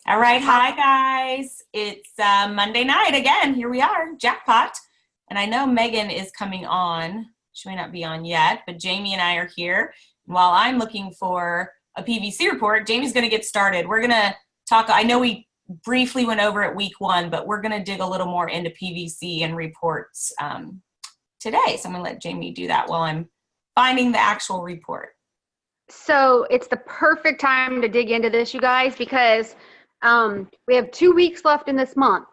All right, hi guys. It's Monday night again. Here we are, Jackpot. And I know Megan is coming on. She may not be on yet, but Jamie and I are here. And while I'm looking for a PVC report, Jamie's going to get started. We're going to talk. I know we briefly went over it week one, but we're going to dig a little more into PVC and reports today. So I'm going to let Jamie do that while I'm finding the actual report. So it's the perfect time to dig into this, you guys, because we have 2 weeks left in this month.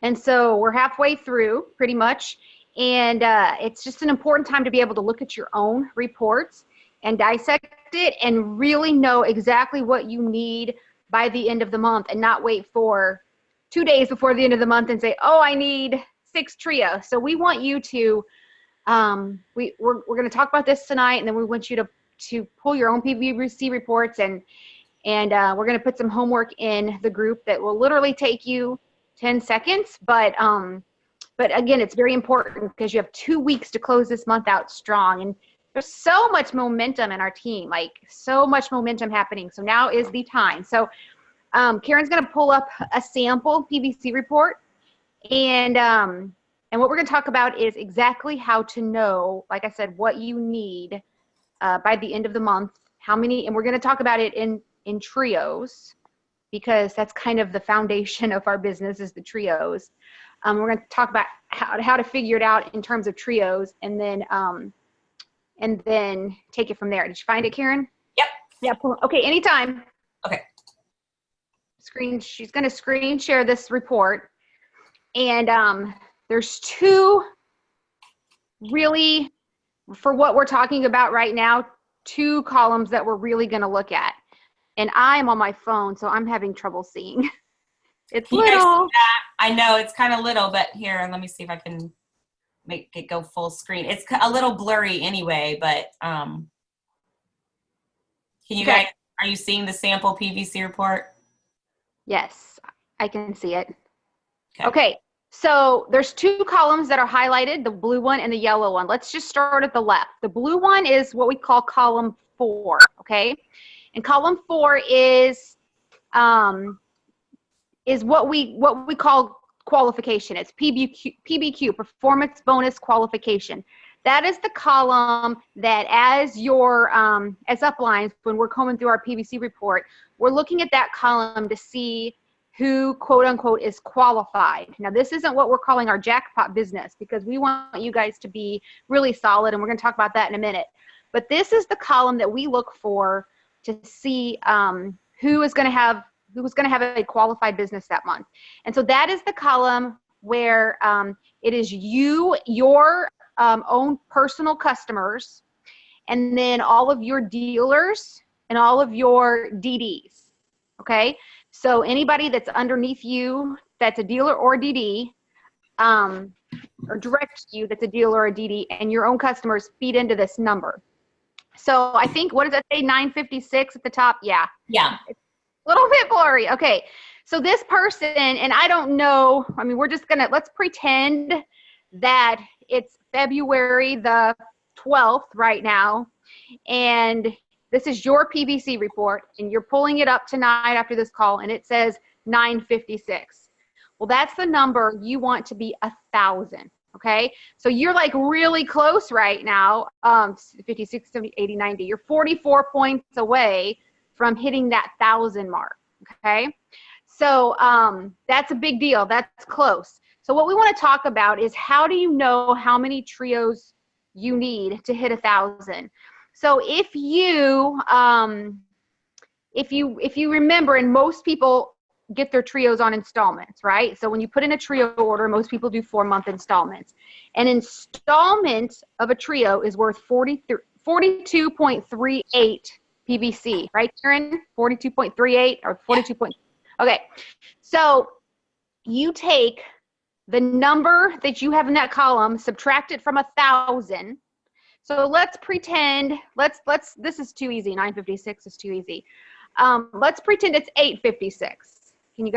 And so we're halfway through pretty much. And it's just an important time to be able to look at your own reports and dissect it and really know exactly what you need by the end of the month and not wait for 2 days before the end of the month and say, oh, I need 6 trios. So we want you to, we're going to talk about this tonight, and then we want you to pull your own PVC reports, and we're going to put some homework in the group that will literally take you 10 seconds. But again, it's very important because you have 2 weeks to close this month out strong. And there's so much momentum in our team, like so much momentum happening. So now is the time. So Karen's going to pull up a sample PVC report. And what we're going to talk about is exactly how to know, like I said, what you need by the end of the month, how many, and we're going to talk about it in trios, because that's kind of the foundation of our business is the trios. We're going to talk about how to figure it out in terms of trios, and then take it from there. Did you find it, Karen? Yep. Yeah. Okay. Anytime. Okay. She's going to screen share this report, and there's two really, for what we're talking about right now, 2 columns that we're really going to look at. And I'm on my phone, so I'm having trouble seeing. It's little. I know it's kind of little, but here, let me see if I can make it go full screen. It's a little blurry anyway, but can you guys, are you seeing the sample PVC report? Yes, I can see it. Okay. So there's 2 columns that are highlighted, the blue one and the yellow one. Let's just start at the left. The blue one is what we call column 4, okay? And column 4 is what we call qualification. It's PBQ, performance bonus qualification. That is the column that as uplines, when we're combing through our PVC report, we're looking at that column to see who, quote unquote, is qualified. Now, this isn't what we're calling our jackpot business, because we want you guys to be really solid, and we're going to talk about that in a minute. But this is the column that we look for to see who is going to have a qualified business that month. And so that is the column where it is your own personal customers, and then all of your dealers and all of your DDs. Okay. So anybody that's underneath you that's a dealer or DD, or direct you that's a dealer or a DD, and your own customers feed into this number. So I think, what does that say, 956 at the top? Yeah. Yeah. It's a little bit blurry. Okay. So this person, and I don't know, I mean, let's pretend that it's February the 12th right now, and this is your PVC report, and you're pulling it up tonight after this call, and it says 956. Well, that's the number you want to be 1,000. Okay. So you're like really close right now. 50, 60, 70, 80, 90. You're 44 points away from hitting that 1,000 mark. Okay. So that's a big deal. That's close. So what we want to talk about is, how do you know how many trios you need to hit 1,000? So if you remember, and most people get their trios on installments, right? So when you put in a trio order, most people do 4-month installments. An installment of a trio is worth 42.38 PVC, right, Karen? 42.38 or 42. Yeah. Okay. So you take the number that you have in that column, subtract it from 1,000. So let's pretend, this is too easy. 956 is too easy. Let's pretend it's 856. Can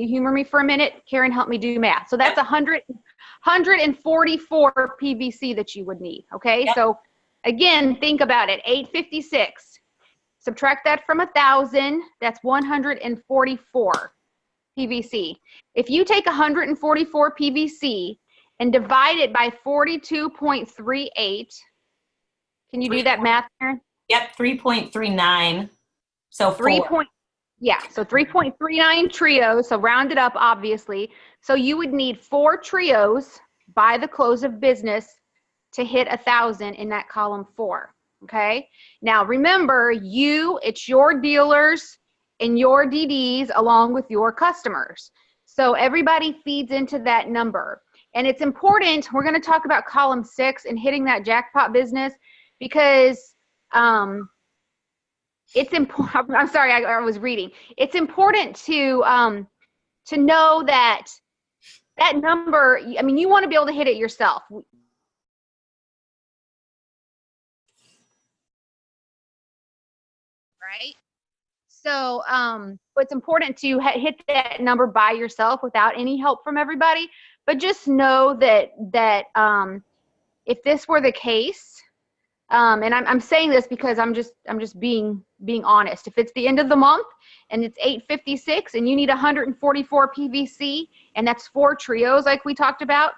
you humor me for a minute? Karen, help me do math. So that's 144 PVC that you would need. Okay. Yep. So again, think about it. 856. Subtract that from 1,000. That's 144. PVC. If you take 144 PVC and divide it by 42.38, can you do that math, Karen? Yep, 3.39. So 4. So 3.39 trios, so round it up, obviously. So you would need 4 trios by the close of business to hit 1,000 in that column 4, okay? Now, remember, it's your dealers and your DDs along with your customers. So everybody feeds into that number. And it's important, we're going to talk about column 6 and hitting that jackpot business because it's important. I'm sorry, I was reading. It's important to know that number, I mean, you want to be able to hit it yourself. Right? So it's important to hit that number by yourself without any help from everybody. But just know that if this were the case, and I'm saying this because I'm just being honest. If it's the end of the month and it's 8:56 and you need 144 PVC and that's 4 trios like we talked about,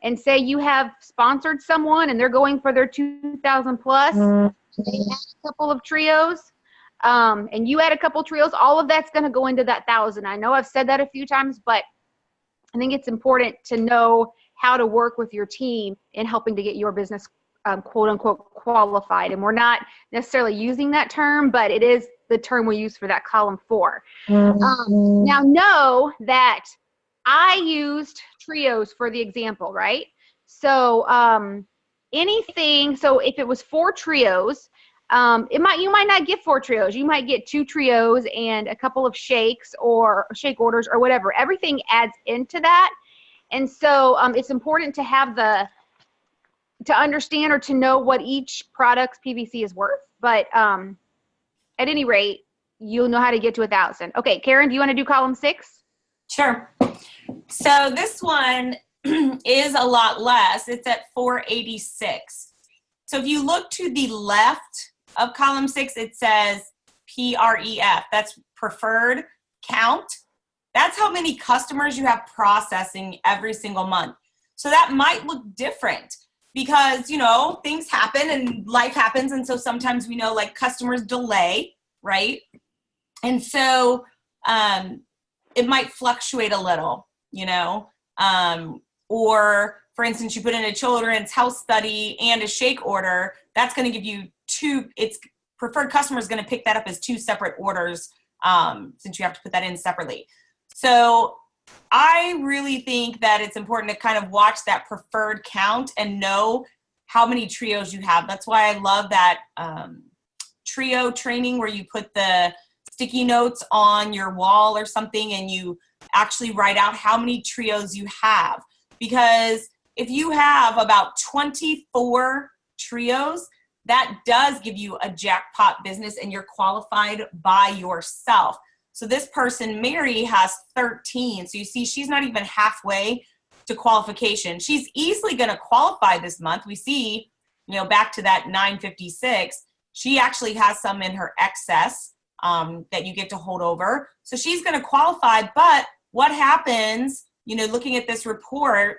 and say you have sponsored someone and they're going for their 2,000 plus, they add a couple of trios, and you add a couple trios, all of that's going to go into that 1,000. I know I've said that a few times, but I think it's important to know how to work with your team in helping to get your business quote unquote qualified. And we're not necessarily using that term, but it is the term we use for that column 4. Now know that I used trios for the example, right? So so if it was 4 trios, you might not get 4 trios. You might get 2 trios and a couple of shakes or shake orders or whatever. Everything adds into that. And so it's important to have to understand or to know what each product's PVC is worth. But at any rate, you'll know how to get to 1,000. Okay, Karen, do you want to do column 6? Sure. So this one is a lot less. It's at 486. So if you look to the left of column 6, it says PREF. That's preferred count. That's how many customers you have processing every single month. So that might look different because, things happen and life happens. And so sometimes we know like customers delay, right? And so it might fluctuate a little, or for instance, you put in a children's health study and a shake order, that's going to give you 2, it's preferred customer is going to pick that up as 2 separate orders since you have to put that in separately. So I really think that it's important to kind of watch that preferred count and know how many trios you have. That's why I love that trio training where you put the sticky notes on your wall or something and you actually write out how many trios you have. Because if you have about 24 trios, that does give you a jackpot business and you're qualified by yourself. So this person, Mary, has 13. So you see, she's not even halfway to qualification. She's easily going to qualify this month. We see, back to that 956, she actually has some in her excess that you get to hold over. So she's going to qualify. But what happens, looking at this report,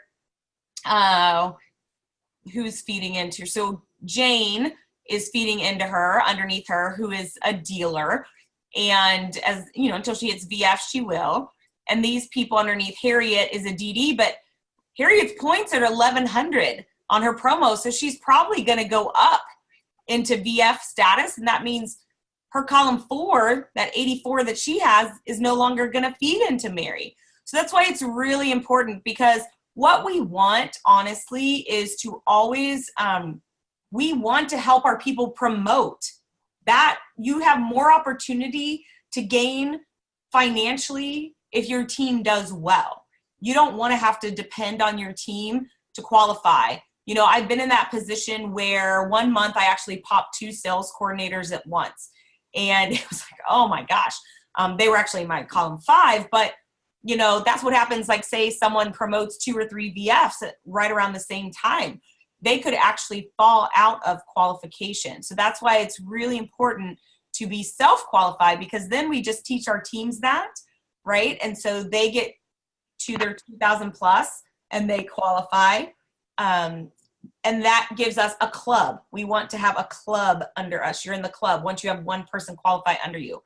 who's feeding into her? So Jane is feeding into her, underneath her, who is a dealer. And as until she hits VF, she will. And these people underneath Harriet is a DD, but Harriet's points are 1,100 on her promo. So she's probably going to go up into VF status. And that means her column 4, that 84 that she has, is no longer going to feed into Mary. So that's why it's really important, because what we want, honestly, is to always, we want to help our people promote. That you have more opportunity to gain financially if your team does well. You don't want to have to depend on your team to qualify. I've been in that position where one month I actually popped 2 sales coordinators at once. And it was like, oh my gosh. They were actually in my column 5, but that's what happens. Like say someone promotes 2 or 3 VFs right around the same time. They could actually fall out of qualification. So that's why it's really important to be self-qualified, because then we just teach our teams that, right? And so they get to their 2,000 plus and they qualify. And that gives us a club. We want to have a club under us. You're in the club. Once you have one person qualify under you,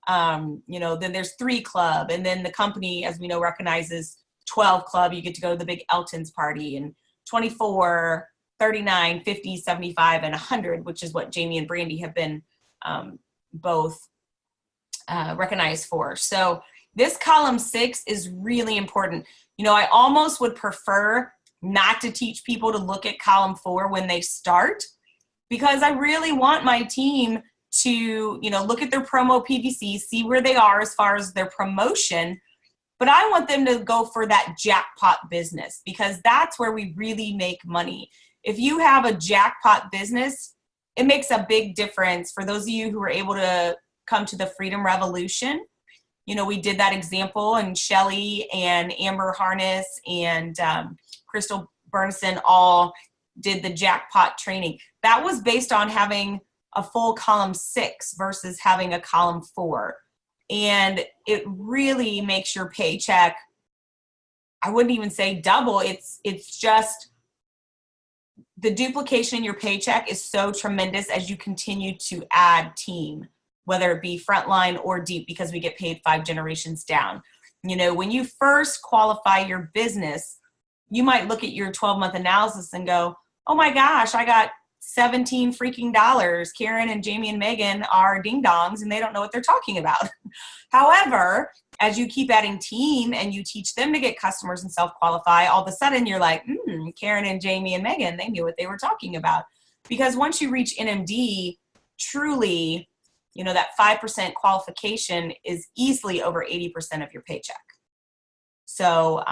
then there's 3 club. And then the company, as we know, recognizes 12 club. You get to go to the big Elton's party, and 24, 39, 50, 75, and 100, which is what Jamie and Brandy have been both recognized for. So this column 6 is really important. I almost would prefer not to teach people to look at column 4 when they start, because I really want my team to, look at their promo PVC, see where they are as far as their promotion, but I want them to go for that jackpot business, because that's where we really make money. If you have a jackpot business, it makes a big difference. For those of you who were able to come to the Freedom Revolution, we did that example, and Shelly and Amber Harness and Crystal Burnson all did the jackpot training. That was based on having a full column 6 versus having a column 4. And it really makes your paycheck, I wouldn't even say double. It's just the duplication in your paycheck is so tremendous as you continue to add team, whether it be frontline or deep, because we get paid 5 generations down. When you first qualify your business, you might look at your 12-month analysis and go, oh my gosh, I got 17 freaking dollars. Karen and Jamie and Megan are ding dongs and they don't know what they're talking about. However, as you keep adding team and you teach them to get customers and self-qualify, all of a sudden you're like, Karen and Jamie and Megan, they knew what they were talking about. Because once you reach NMD, truly, that 5% qualification is easily over 80% of your paycheck. So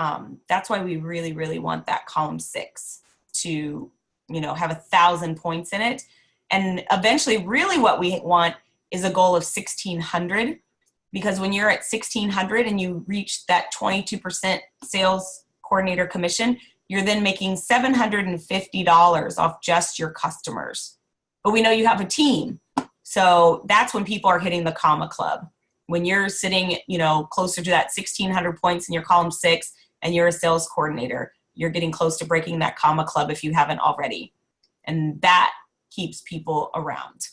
that's why we really, really want that column 6 to, have 1,000 points in it. And eventually, really what we want is a goal of 1,600, because when you're at 1,600 and you reach that 22% sales coordinator commission, you're then making $750 off just your customers. But we know you have a team. So that's when people are hitting the comma club. When you're sitting, closer to that 1,600 points in your column 6 and you're a sales coordinator, you're getting close to breaking that comma club if you haven't already. And that keeps people around.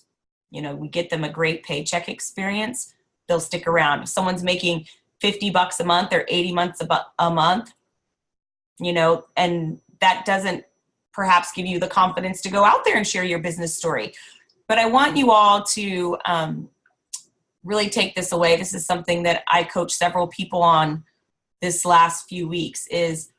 We get them a great paycheck experience. They'll stick around. If someone's making $50 a month or 80 months a month, and that doesn't perhaps give you the confidence to go out there and share your business story. But I want you all to really take this away. This is something that I coach several people on this last few weeks, is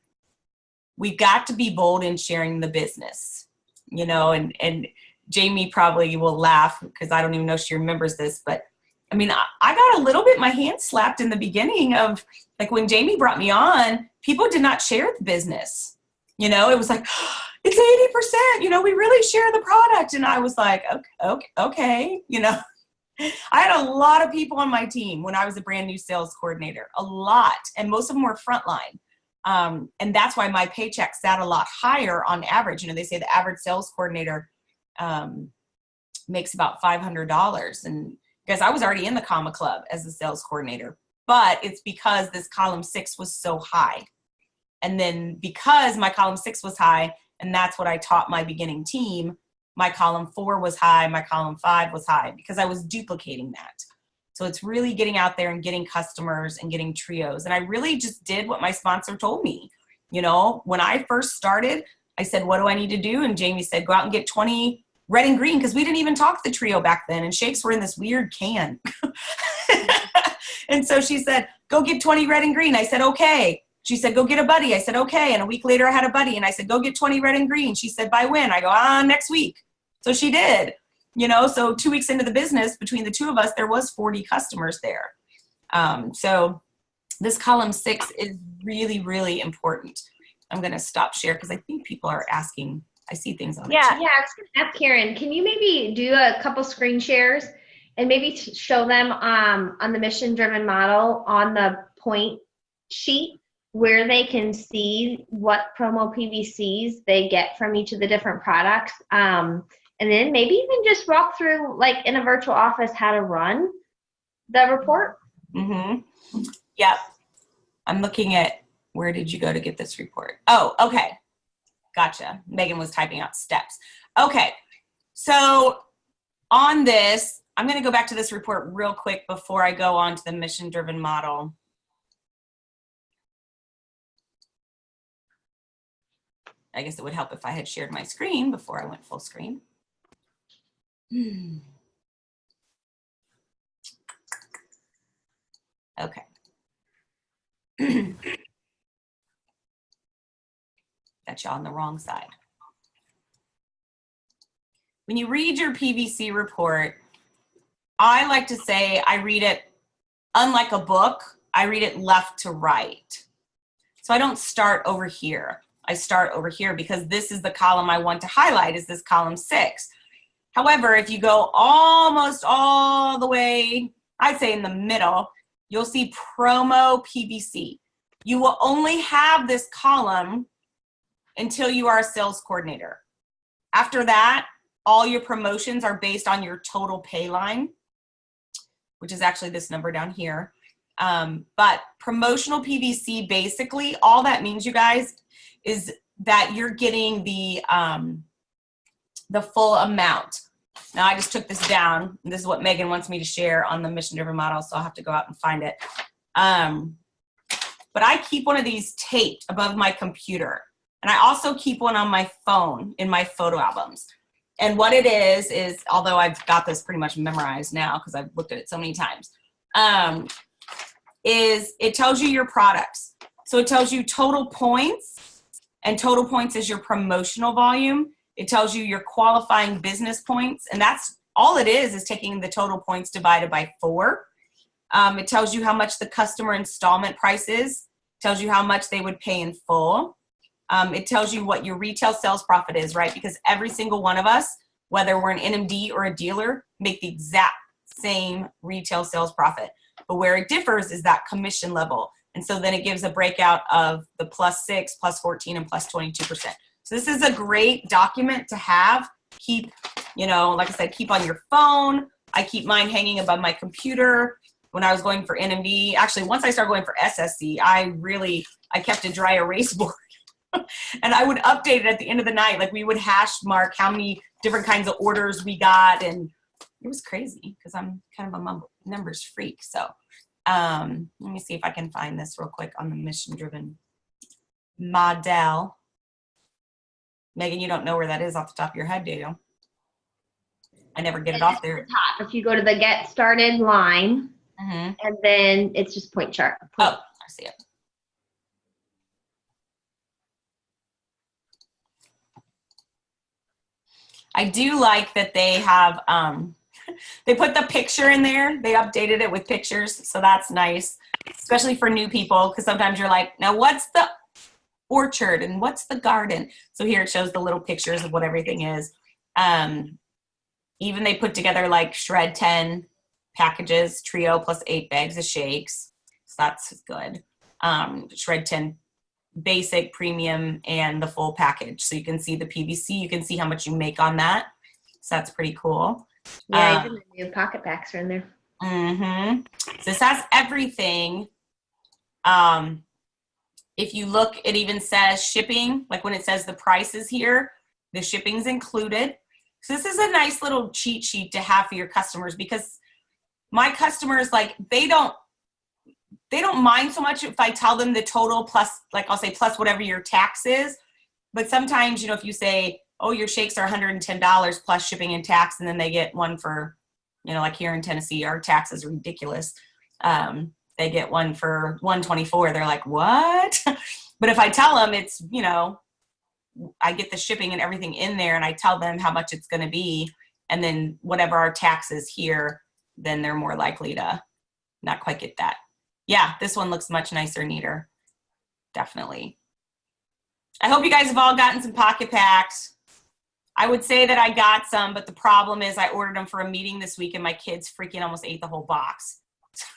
we've got to be bold in sharing the business, and Jamie probably will laugh because I don't even know if she remembers this, but I got a little bit my hand slapped in the beginning of, like, when Jamie brought me on, people did not share the business. It was like, it's 80%, we really share the product. And I was like, okay. I had a lot of people on my team when I was a brand new sales coordinator, a lot. And most of them were frontline. And that's why my paycheck sat a lot higher on average. They say the average sales coordinator makes about $500. And because I was already in the comma club as a sales coordinator, but it's because this column 6 was so high. And then because my column 6 was high, and that's what I taught my beginning team, my column 4 was high, my column 5 was high, because I was duplicating that. So it's really getting out there and getting customers and getting trios. And I really just did what my sponsor told me. When I first started, I said, what do I need to do? And Jamie said, go out and get 20 red and green, because we didn't even talk the trio back then. And shakes were in this weird can. And so she said, go get 20 red and green. I said, okay. She said, go get a buddy. I said, okay. And a week later I had a buddy. And I said, go get 20 red and green. She said, by when? I go, next week. So she did. So 2 weeks into the business, between the two of us, there was 40 customers there. So this column 6 is really, really important. I'm going to stop share because I think people are asking. I see things on the chat. Yeah. I was going to ask Karen, can you maybe do a couple screen shares and maybe show them on the mission-driven model on the point sheet where they can see what promo PVCs they get from each of the different products? And then maybe even just walk through, like in a virtual office, how to run the report. Mm-hmm. Yep. I'm looking at, where did you go to get this report? Oh, okay. Gotcha. Megan was typing out steps. Okay. So on this, I'm going to go back to this report real quick before I go on to the mission-driven model. I guess it would help if I had shared my screen before I went full screen. Okay. Got you on the wrong side. When you read your PVC report, I like to say I read it, unlike a book, I read it left to right. So I don't start over here. I start over here because this is the column I want to highlight, is this column 6. However, if you go almost all the way, I'd say in the middle, you'll see promo PVC. You will only have this column until you are a sales coordinator. After that, all your promotions are based on your total pay line, which is actually this number down here. But promotional PVC, basically, all that means, you guys, is that you're getting the full amount. Now, I just took this down. This is what Megan wants me to share on the mission-driven model, so I'll have to go out and find it. But I keep one of these taped above my computer. And I also keep one on my phone in my photo albums. And what it is, although I've got this pretty much memorized now because I've looked at it so many times, is it tells you your products. So it tells you total points, and total points is your promotional volume. It tells you your qualifying business points, and that's all it is taking the total points divided by 4. It tells you how much the customer installment price is. It tells you how much they would pay in full. It tells you what your retail sales profit is, right? Because every single one of us, whether we're an NMD or a dealer, make the exact same retail sales profit. But where it differs is that commission level. And so then it gives a breakout of the +6, +14, and +22%. So this is a great document to have. Keep, like I said, keep on your phone. I keep mine hanging above my computer. When I was going for NMD, actually, once I started going for SSC, I kept a dry erase board. And I would update it at the end of the night. Like, we would hash mark how many different kinds of orders we got. And it was crazy because I'm kind of a numbers freak. So let me see if I can find this real quick on the mission-driven model. Megan, you don't know where that is off the top of your head, do you? I never get it off there. At the top, if you go to the get started line, and then it's just point chart. Oh, I see it. I do like that they have, they put the picture in there. They updated it with pictures, so that's nice, especially for new people, because sometimes you're like, now what's the orchard and what's the garden? So here it shows the little pictures of what everything is. Even they put together like shred 10 packages, trio plus 8 bags of shakes. So that's good. Shred 10 basic, premium, and the full package. So you can see the PVC, you can see how much you make on that. So that's pretty cool. Yeah, even the new pocket packs are in there. So this has everything. If you look, it even says shipping, like when it says the prices here, the shipping's included. So this is a nice little cheat sheet to have for your customers, because my customers, like, they don't mind so much if I tell them the total plus, like, I'll say plus whatever your tax is. But sometimes, if you say, oh, your shakes are $110 plus shipping and tax, and then they get one for, like here in Tennessee, our tax is ridiculous. They get one for $124. They're like, what? But if I tell them it's, I get the shipping and everything in there, and I tell them how much it's going to be, and then whatever our tax is here, then they're more likely to not quite get that. Yeah, this one looks much nicer, neater. Definitely. I hope you guys have all gotten some pocket packs. I would say that I got some, but the problem is I ordered them for a meeting this week, and my kids freaking almost ate the whole box.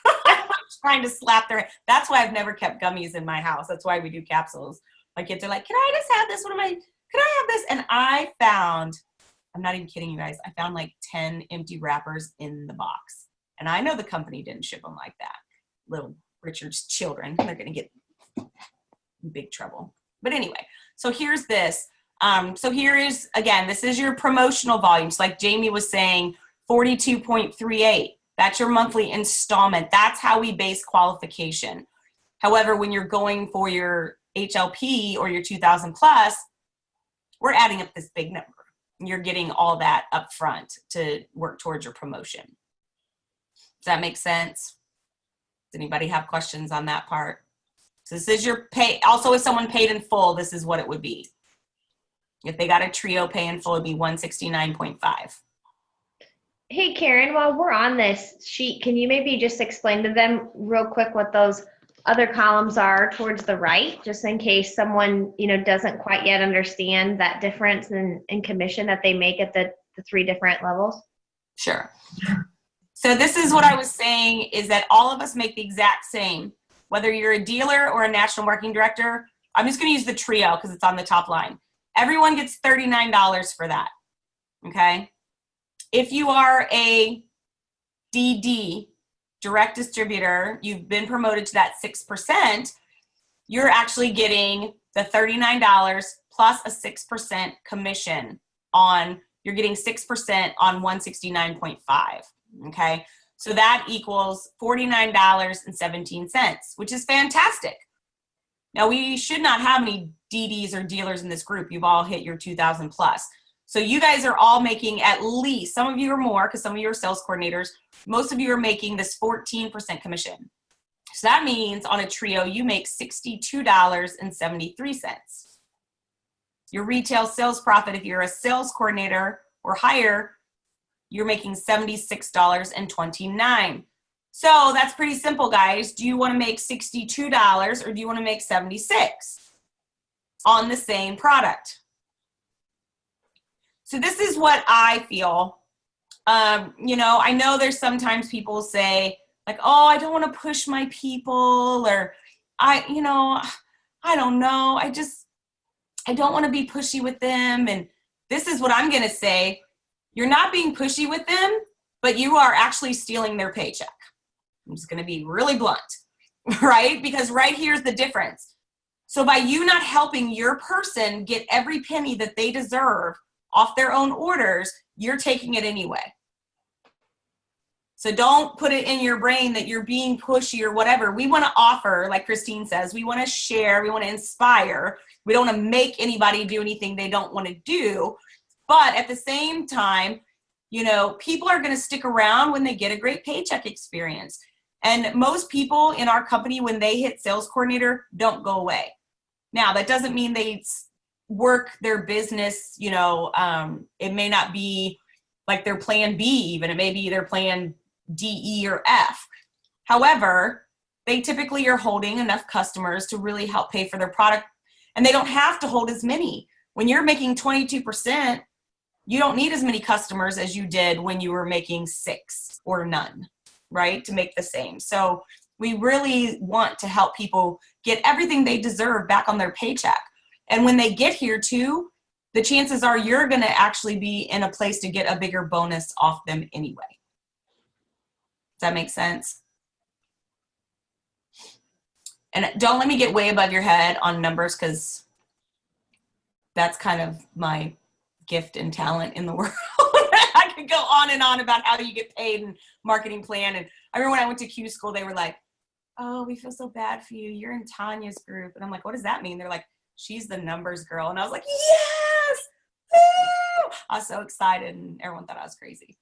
I'm trying to slap their, that's why I've never kept gummies in my house. That's why we do capsules. My kids are like, can I just have this? Can I have this? And I found, I'm not even kidding you guys, I found like 10 empty wrappers in the box. And I know the company didn't ship them like that. Little Richard's children. They're going to get in big trouble. But anyway, so here's this. So here is, again, this is your promotional volumes. Like Jamie was saying, 42.38. That's your monthly installment. That's how we base qualification. However, when you're going for your HLP or your 2,000 plus, we're adding up this big number. You're getting all that up front to work towards your promotion. Does that make sense? Does anybody have questions on that part? So this is your pay. Also, if someone paid in full, this is what it would be. If they got a trio pay in full, it'd be 169.5. Hey, Karen, while we're on this sheet, can you maybe just explain to them real quick what those other columns are towards the right, just in case someone, doesn't quite yet understand that difference in commission that they make at the 3 different levels? Sure. So this is what I was saying, is that all of us make the exact same. Whether you're a dealer or a national marketing director, I'm just going to use the trio because it's on the top line. Everyone gets $39 for that, okay? If you are a DD, direct distributor, you've been promoted to that 6%, you're actually getting the $39 plus a 6% commission on, you're getting 6% on 169.5, okay? So that equals $49.17, which is fantastic. Now, we should not have any DDs or dealers in this group. You've all hit your 2,000 plus. So you guys are all making at least, some of you are more because some of you are sales coordinators, most of you are making this 14% commission. So that means on a trio, you make $62.73. Your retail sales profit, if you're a sales coordinator or higher, you're making $76.29. So that's pretty simple, guys. Do you want to make $62 or do you want to make $76 on the same product? So this is what I feel. I know there's sometimes people say like, oh, I don't want to push my people, or I don't know. I don't want to be pushy with them. And this is what I'm going to say. You're not being pushy with them, but you are actually stealing their paycheck. I'm just going to be really blunt, right? Because right here's the difference. So by you not helping your person get every penny that they deserve off their own orders, you're taking it anyway. So don't put it in your brain that you're being pushy or whatever. We want to offer, like Christine says, we want to share, we want to inspire. We don't want to make anybody do anything they don't want to do. But at the same time, people are going to stick around when they get a great paycheck experience. And most people in our company, when they hit sales coordinator, don't go away. Now, that doesn't mean they work their business, it may not be like their plan B even. It may be their plan D, E, or F. However, they typically are holding enough customers to really help pay for their product, and they don't have to hold as many. When you're making 22%, you don't need as many customers as you did when you were making 6 or none, right, to make the same. So we really want to help people get everything they deserve back on their paycheck. And when they get here too, the chances are you're going to actually be in a place to get a bigger bonus off them anyway. Does that make sense? And don't let me get way above your head on numbers, because that's kind of my gift and talent in the world. I could go on and on about how you get paid and marketing plan. And I remember when I went to Q school, they were like, oh, we feel so bad for you. You're in Tanya's group. And I'm like, what does that mean? They're like, she's the numbers girl. And I was like, yes! Woo! I was so excited, and everyone thought I was crazy.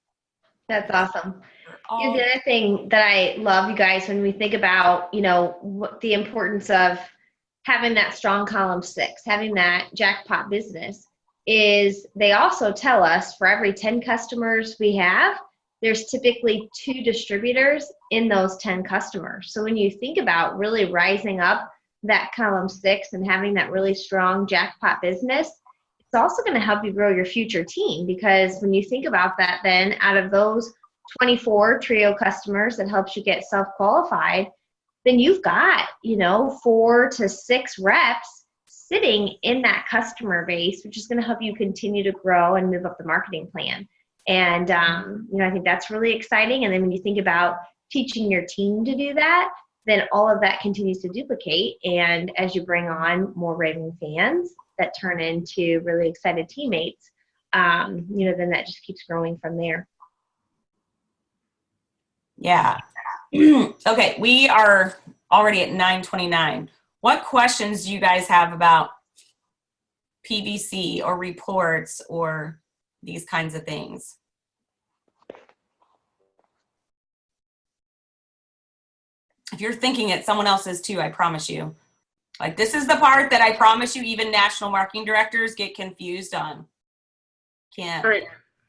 That's awesome. The other thing that I love, you guys, when we think about, what the importance of having that strong column 6, having that jackpot business, is they also tell us for every 10 customers we have, there's typically 2 distributors in those 10 customers. So when you think about really rising up that column 6 and having that really strong jackpot business, it's also going to help you grow your future team, because when you think about that, then out of those 24 trio customers that helps you get self-qualified, then you've got, 4 to 6 reps sitting in that customer base, which is going to help you continue to grow and move up the marketing plan. And, I think that's really exciting. And then when you think about teaching your team to do that, then all of that continues to duplicate. And as you bring on more raving fans that turn into really excited teammates, then that just keeps growing from there. Yeah. Okay, we are already at 9:29. What questions do you guys have about PVC or reports or these kinds of things? If you're thinking it, someone else is too, I promise you. Like, this is the part that I promise you even national marketing directors get confused on. Can't. All right,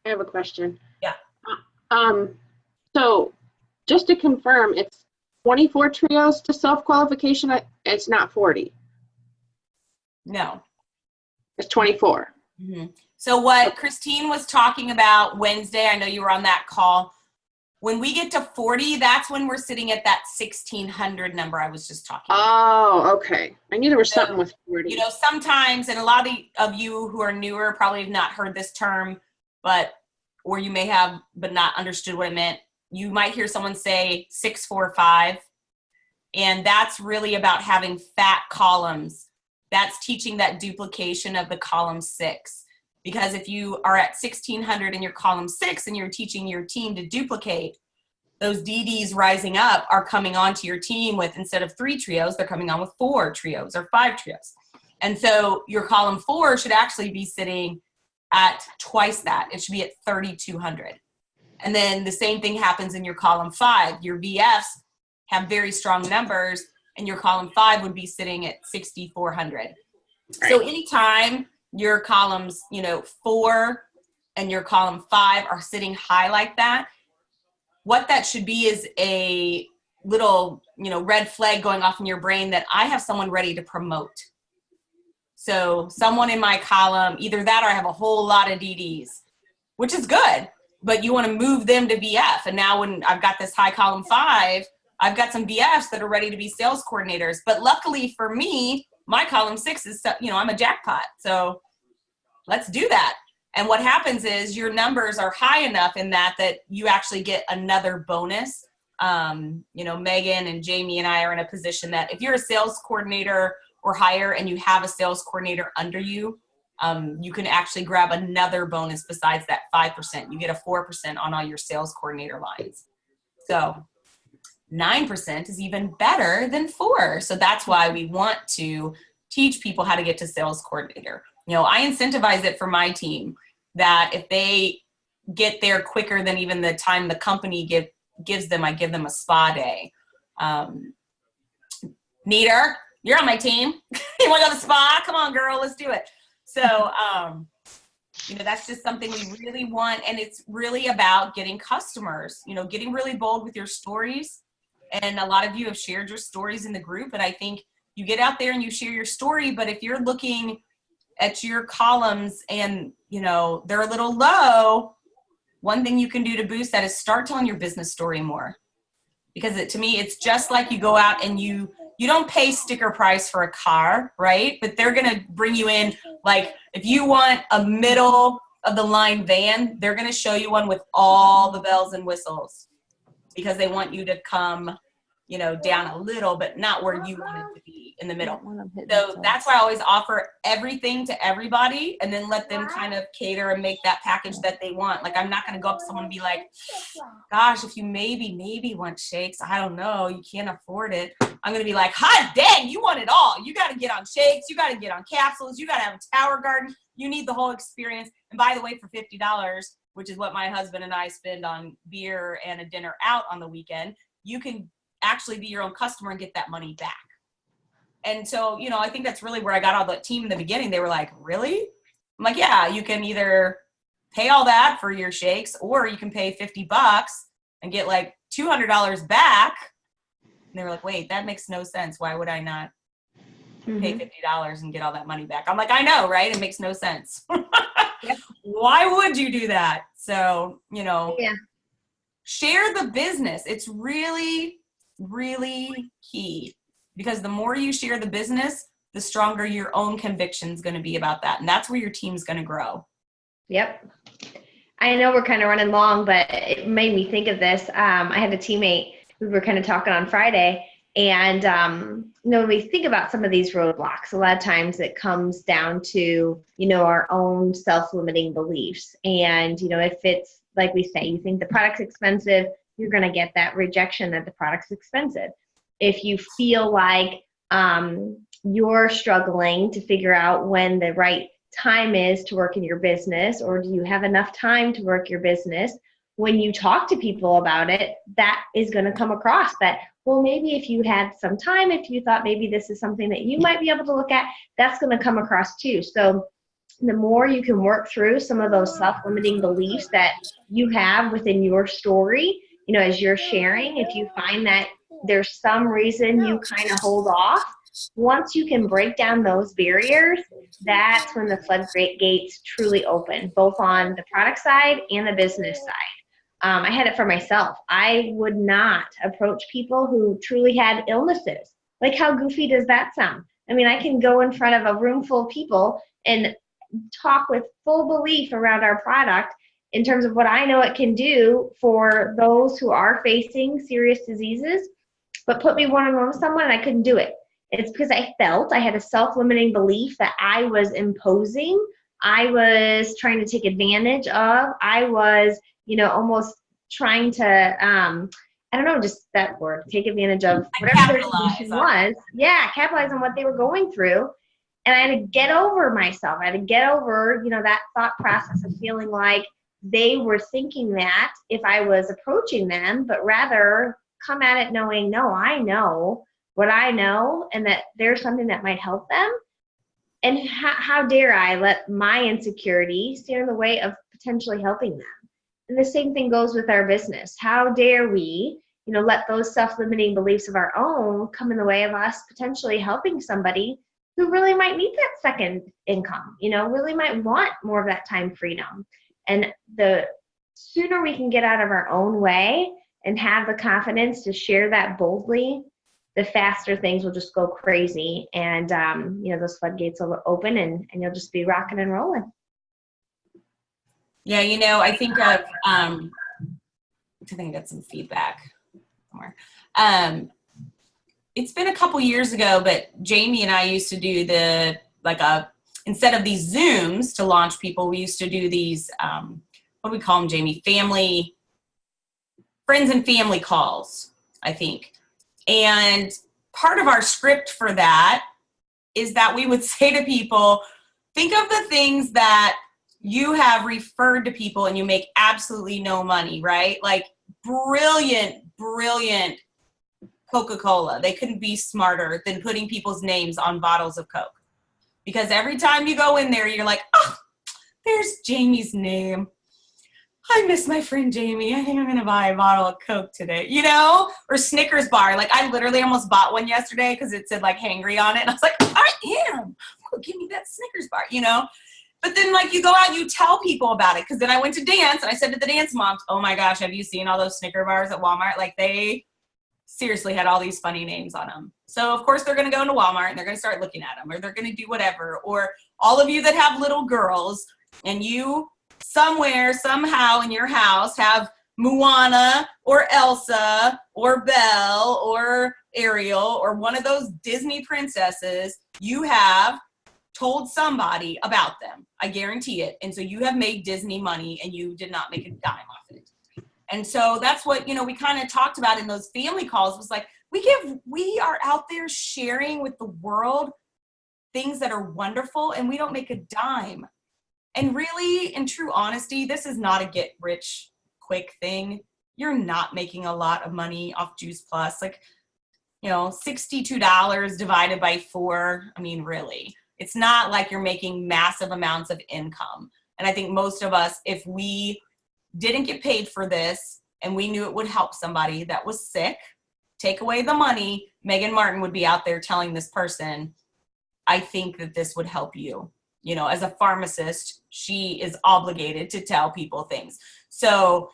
I have a question. Yeah. So just to confirm, it's 24 trios to self-qualification. It's not 40. No. It's 24. Mm-hmm. So what Christine was talking about Wednesday, I know you were on that call. When we get to 40, that's when we're sitting at that 1,600 number I was just talking about. Oh, okay. I knew there was something with 40. You know, sometimes, and a lot of you who are newer probably have not heard this term, or you may have, but not understood what it meant. You might hear someone say 645, and that's really about having fat columns. That's teaching that duplication of the column 6. Because if you are at 1,600 in your column 6 and you're teaching your team to duplicate, those DDs rising up are coming onto your team with, instead of 3 trios, they're coming on with 4 trios or 5 trios. And so your column 4 should actually be sitting at twice that. It should be at 3,200. And then the same thing happens in your column 5. Your VFs have very strong numbers, and your column 5 would be sitting at 6,400. Right. So anytime your columns, 4 and your column 5 are sitting high like that, what that should be is a little, red flag going off in your brain that I have someone ready to promote. So someone in my column, either that or I have a whole lot of DDs, which is good, but you want to move them to VF. And now when I've got this high column 5, I've got some VFs that are ready to be sales coordinators. But luckily for me, my column 6 is, I'm a jackpot. So let's do that. And what happens is your numbers are high enough in that you actually get another bonus. Megan and Jamie and I are in a position that if you're a sales coordinator or higher and you have a sales coordinator under you, you can actually grab another bonus besides that 5%. You get a 4% on all your sales coordinator lines. So 9% is even better than 4. So that's why we want to teach people how to get to sales coordinator. I incentivize it for my team that if they get there quicker than even the time the company gives them, I give them a spa day. Neater, you're on my team. You want to go to the spa? Come on, girl, let's do it. So, that's just something we really want. And it's really about getting customers, getting really bold with your stories. And a lot of you have shared your stories in the group. And I think you get out there and you share your story. But if you're looking at your columns and, they're a little low, one thing you can do to boost that is start telling your business story more. Because to me, it's just like you go out and you don't pay sticker price for a car, right? But they're going to bring you in, like if you want a middle of the line van, they're going to show you one with all the bells and whistles because they want you to come, down a little, but not where you want it to be in the middle. So that's why I always offer everything to everybody and then let them kind of cater and make that package that they want. Like, I'm not going to go up to someone and be like, gosh, if you maybe want shakes, I don't know, you can't afford it. I'm going to be like, hot dang, you want it all. You got to get on shakes. You got to get on capsules. You got to have a tower garden. You need the whole experience. And by the way, for $50, which is what my husband and I spend on beer and a dinner out on the weekend, you can actually be your own customer and get that money back. And so, I think that's really where I got all the team in the beginning. They were like, really? I'm like, yeah, you can either pay all that for your shakes or you can pay $50 and get like $200 back. And they were like, wait, that makes no sense. Why would I not pay $50 and get all that money back? I'm like, I know, right? It makes no sense. Yep. Why would you do that? So, share the business. It's really, really key because the more you share the business, the stronger your own conviction is going to be about that. And that's where your team's going to grow. Yep. I know we're kind of running long, but it made me think of this. I had a teammate, we were kind of talking on Friday, And, when we think about some of these roadblocks, a lot of times it comes down to, our own self-limiting beliefs. And, if it's like we say, you think the product's expensive, you're going to get that rejection that the product's expensive. If you feel like you're struggling to figure out when the right time is to work in your business, or do you have enough time to work your business, when you talk to people about it, that is going to come across that, well, maybe if you had some time, if you thought maybe this is something that you might be able to look at, that's going to come across too. So the more you can work through some of those self-limiting beliefs that you have within your story, as you're sharing, if you find that there's some reason you kind of hold off, once you can break down those barriers, that's when the floodgates truly open, both on the product side and the business side. I had it for myself. I would not approach people who truly had illnesses. Like, how goofy does that sound? I mean, I can go in front of a room full of people and talk with full belief around our product in terms of what I know it can do for those who are facing serious diseases, but put me one-on-one with someone and I couldn't do it. It's because I felt I had a self-limiting belief that I was imposing, I was trying to take advantage of, I was, almost trying to, I don't know, just that word, take advantage of whatever their condition was. Yeah, capitalize on what they were going through. And I had to get over myself. I had to get over, that thought process of feeling like they were thinking that if I was approaching them, but rather come at it knowing, no, I know what I know, and that there's something that might help them. And how dare I let my insecurity stand in the way of potentially helping them? And the same thing goes with our business. How dare we, let those self-limiting beliefs of our own come in the way of us potentially helping somebody who really might need that second income, really might want more of that time freedom. And the sooner we can get out of our own way and have the confidence to share that boldly, the faster things will just go crazy. And, those floodgates will open and you'll just be rocking and rolling. Yeah, I think of, I think I got some feedback somewhere. It's been a couple years ago, but Jamie and I used to do instead of these Zooms to launch people, we used to do these, what do we call them, Jamie? Friends and family calls, I think. And part of our script for that is that we would say to people, think of the things that you have referred to people and you make absolutely no money, right? Like brilliant Coca-Cola. They couldn't be smarter than putting people's names on bottles of Coke. Because every time you go in there, you're like, oh, there's Jamie's name. I miss my friend Jamie. I think I'm going to buy a bottle of Coke today, Or Snickers bar. Like, I literally almost bought one yesterday because it said, hangry on it. And I was like, I am. Oh, give me that Snickers bar, But then, you go out and you tell people about it. Because then I went to dance, and I said to the dance moms, oh, my gosh, have you seen all those Snicker bars at Walmart? They seriously had all these funny names on them. So, of course, they're going to go into Walmart, and they're going to start looking at them, or they're going to do whatever. Or all of you that have little girls, and you somewhere, somehow in your house have Moana or Elsa or Belle or Ariel or one of those Disney princesses, you have told somebody about them. I guarantee it. And so you have made Disney money and you did not make a dime off it. And so that's what, we kind of talked about in those family calls was we are out there sharing with the world things that are wonderful and we don't make a dime. And really, in true honesty, this is not a get rich quick thing. You're not making a lot of money off Juice Plus. $62 divided by 4. I mean, really, it's not like you're making massive amounts of income. And I think most of us, if we didn't get paid for this and we knew it would help somebody that was sick, take away the money, Megan Martin would be out there telling this person, I think that this would help you. As a pharmacist, she is obligated to tell people things. So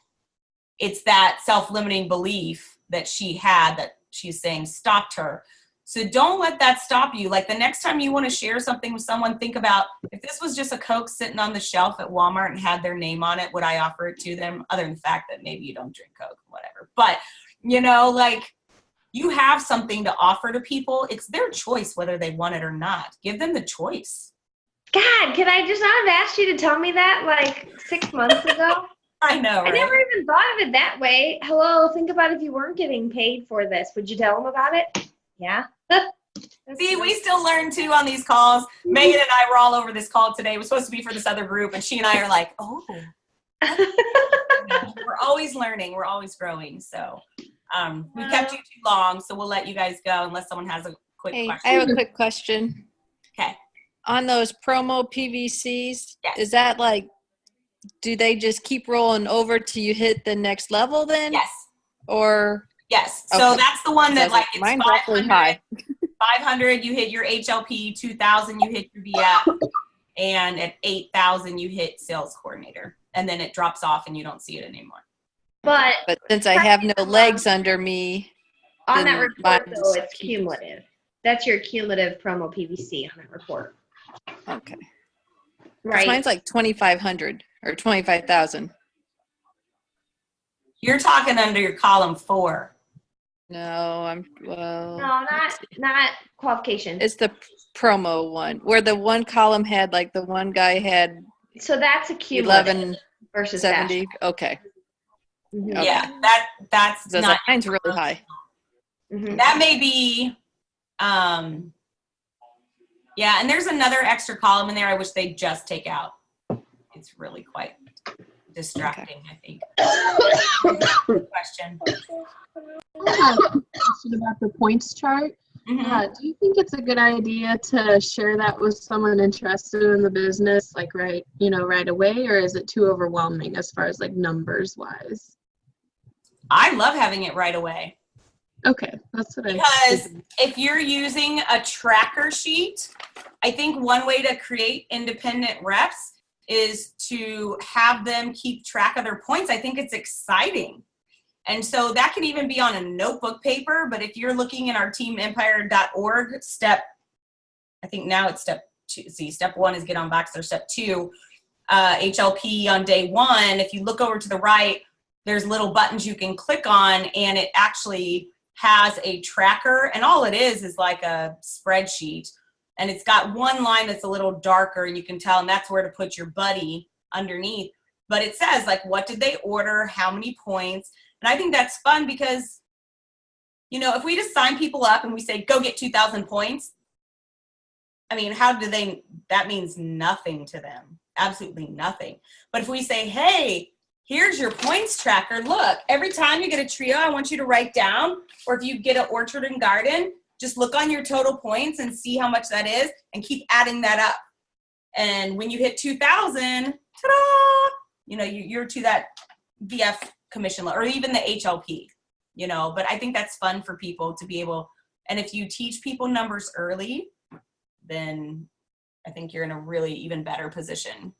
it's that self-limiting belief that she had that she's saying stopped her. So don't let that stop you. The next time you want to share something with someone, think about if this was just a Coke sitting on the shelf at Walmart and had their name on it, would I offer it to them? Other than the fact that maybe you don't drink Coke, whatever. But, you have something to offer to people, it's their choice whether they want it or not. Give them the choice. God, could I just not have asked you to tell me that like 6 months ago? I know, right? I never even thought of it that way. Hello, think about if you weren't getting paid for this. Would you tell them about it? Yeah. See, we still learn too on these calls. Megan and I were all over this call today. It was supposed to be for this other group, and she and I are like, oh. We're always learning. We're always growing. So we kept you too long, so we'll let you guys go unless someone has a quick question. I have a quick question. Okay. On those promo PVCs, Yes. is that like, do they just keep rolling over till you hit the next level then? Yes. Or? Yes. So Okay. that's the one that like it's mine's 500, awfully high. 500, you hit your HLP, 2,000, you hit your VF, and at 8,000, you hit sales coordinator. And then it drops off and you don't see it anymore. But since I have no legs under me, on that then report, mine's- though, it's cumulative. That's your cumulative promo PVC on that report. okay. 'Cause Right. mine's like 2,500 or 25,000. You're talking under your column 4. No, No, not qualifications. it's the promo one where the one column had like the one guy had So that's a cumulative 1170. versus that. Okay. Mhm. Okay. Yeah, that's So not. mine's really high. Mhm. That may be, yeah, and there's another extra column in there I wish they'd just take out. It's really quite distracting, I think. Question. I have a question about the points chart. Mhm. Do you think it's a good idea to share that with someone interested in the business, like right away, or is it too overwhelming as far as like numbers wise? I love having it right away. Okay, that's what Because if you're using a tracker sheet, I think one way to create independent reps is to have them keep track of their points. I think it's exciting. And so that can even be on a notebook paper, but if you're looking in our teamempire.org I think now it's step 2. See, step 1 is get on Voxer. Step 2, HLP on day 1. If you look over to the right, there's little buttons you can click on, and it actually has a tracker, and all it is like a spreadsheet, and it's got one line that's a little darker, and you can tell, and that's where to put your buddy underneath. But it says like, what did they order, how many points, and I think that's fun because, if we just sign people up and we say, go get 2,000 points, I mean, that means nothing to them, absolutely nothing. But if we say, hey, here's your points tracker. Look, every time you get a trio, I want you to write down, or if you get an orchard and garden, just look on your total points and see how much that is and keep adding that up. And when you hit 2,000, ta-da, you're to that VF commission or even the HLP, but I think that's fun for people to be able, and if you teach people numbers early, then I think you're in a really even better position.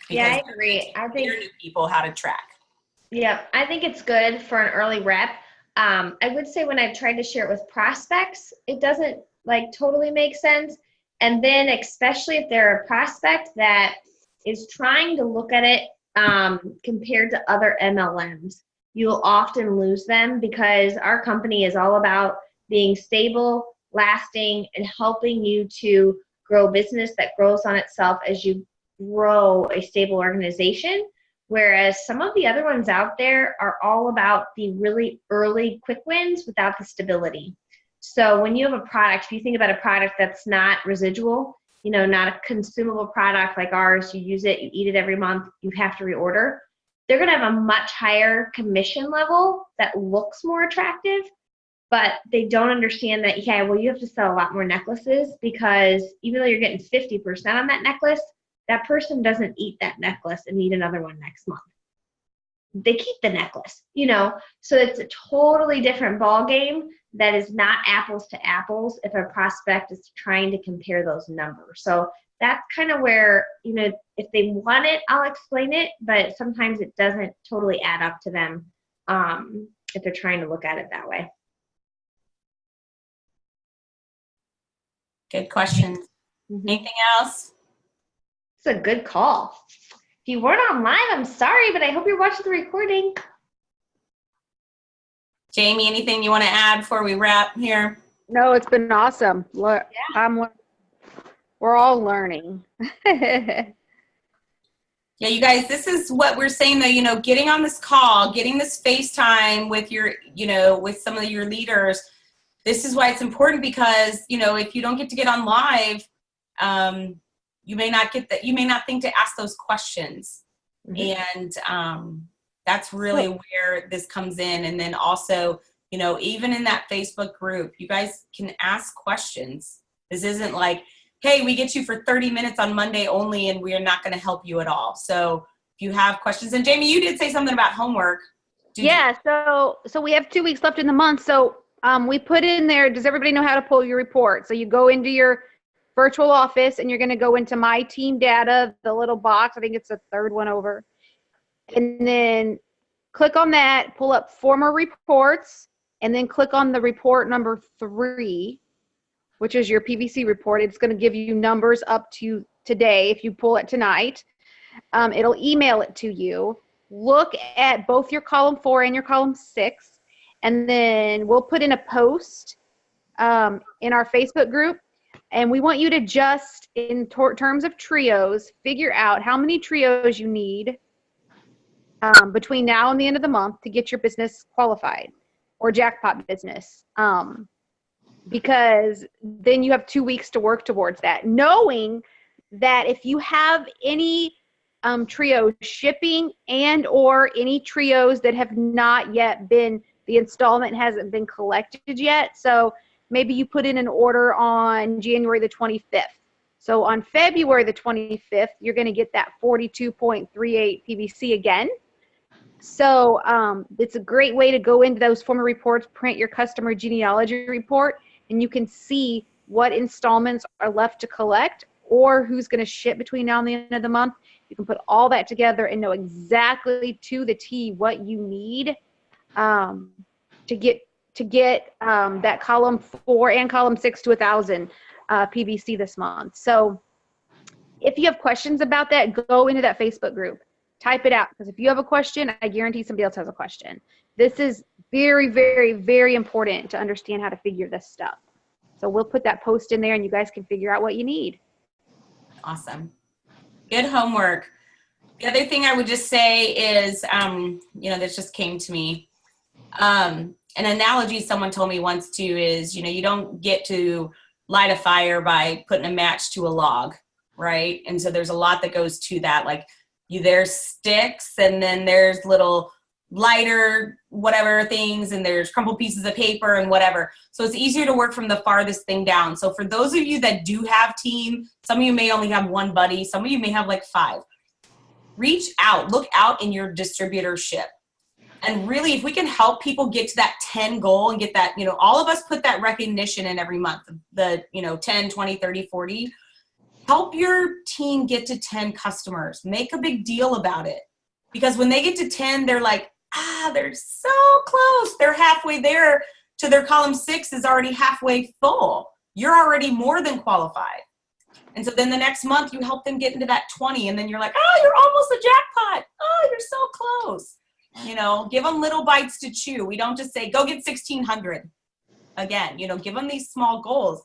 Yeah, I agree. I think new people how to track. Yeah, I think it's good for an early rep. I would say when I've tried to share it with prospects, it doesn't totally make sense. And then especially if they're a prospect that is trying to look at it compared to other MLMs, you'll often lose them because our company is all about being stable, lasting, and helping you to grow business that grows on itself as you grow a stable organization, whereas some of the other ones out there are all about the really early quick wins without the stability. So when you have a product, if you think about a product that's not residual, not a consumable product like ours, you use it, you eat it every month, you have to reorder, they're going to have a much higher commission level that looks more attractive, but they don't understand that, you have to sell a lot more necklaces because even though you're getting 50% on that necklace, that person doesn't eat that necklace and need another one next month. They keep the necklace, so it's a totally different ball game that is not apples to apples if a prospect is trying to compare those numbers. So that's kind of where, if they want it, I'll explain it, but sometimes it doesn't totally add up to them if they're trying to look at it that way. Good questions. Mm-hmm. Anything else? It's a good call. If you weren't on live, I'm sorry, but I hope you're watching the recording. Jamie, anything you want to add before we wrap here? No, it's been awesome. Look, we're all learning. Yeah, you guys, this is what we're saying though, getting on this call, getting this FaceTime with your, with some of your leaders. This is why it's important because, if you don't get to get on live, you may not get that. You may not think to ask those questions. And that's really where this comes in. And then also, even in that Facebook group, you guys can ask questions. This isn't like, hey, we get you for 30 minutes on Monday only, and we're not going to help you at all. So if you have questions, and Jamie, you did say something about homework. So we have 2 weeks left in the month. So we put in there, does everybody know how to pull your report? So you go into your virtual office and you're going to go into My Team Data, the little box. I think it's the third one over. And then click on that, pull up former reports, and then click on the report number 3, which is your PVC report. It's going to give you numbers up to today if you pull it tonight. It'll email it to you. Look at both your column 4 and your column 6, and then we'll put in a post in our Facebook group, and we want you to just, in terms of trios, figure out how many trios you need between now and the end of the month to get your business qualified or jackpot business. Because then you have 2 weeks to work towards that, knowing that if you have any trios shipping and or any trios that have not yet been, the installment hasn't been collected yet. So maybe you put in an order on January the 25th. So on February the 25th, you're going to get that 42.38 PVC again. So it's a great way to go into those former reports, print your customer genealogy report, and you can see what installments are left to collect or who's going to ship between now and the end of the month. You can put all that together and know exactly to the T what you need to get that column 4 and column 6 to 1,000 PVC this month. So if you have questions about that, go into that Facebook group. Type it out, because if you have a question, I guarantee somebody else has a question. This is very, very, very important to understand how to figure this stuff. So we'll put that post in there and you guys can figure out what you need. Awesome. Good homework. The other thing I would just say is, this just came to me. An analogy someone told me once too is, you don't get to light a fire by putting a match to a log, right? And so there's a lot that goes to that. Like there's sticks, and then there's little lighter whatever things, and there's crumpled pieces of paper and whatever. So it's easier to work from the farthest thing down. So for those of you that do have team, some of you may only have one buddy, some of you may have like 5. Reach out, look out in your distributorship. And really, if we can help people get to that 10 goal and get that, all of us put that recognition in every month, the 10, 20, 30, 40. Help your team get to 10 customers. Make a big deal about it. Because when they get to 10, they're like, they're so close. They're halfway there to their column 6 is already halfway full. You're already more than qualified. And so then the next month you help them get into that 20, and then you're like, you're almost a jackpot. You're so close. Give them little bites to chew. We don't just say, go get 1,600 again, give them these small goals.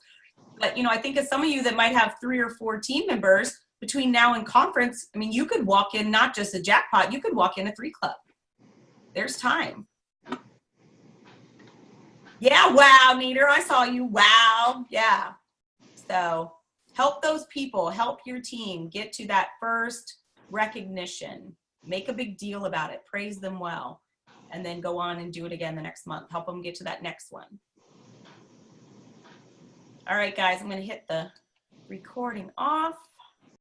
But, I think of some of you that might have 3 or 4 team members between now and conference. I mean, you could walk in not just a jackpot, you could walk in a 3 club. There's time. Yeah, wow, Neater, I saw you. Wow, yeah. So help those people, help your team get to that first recognition. Make a big deal about it. Praise them well. And then go on and do it again the next month. Help them get to that next one. All right, guys, I'm going to hit the recording off.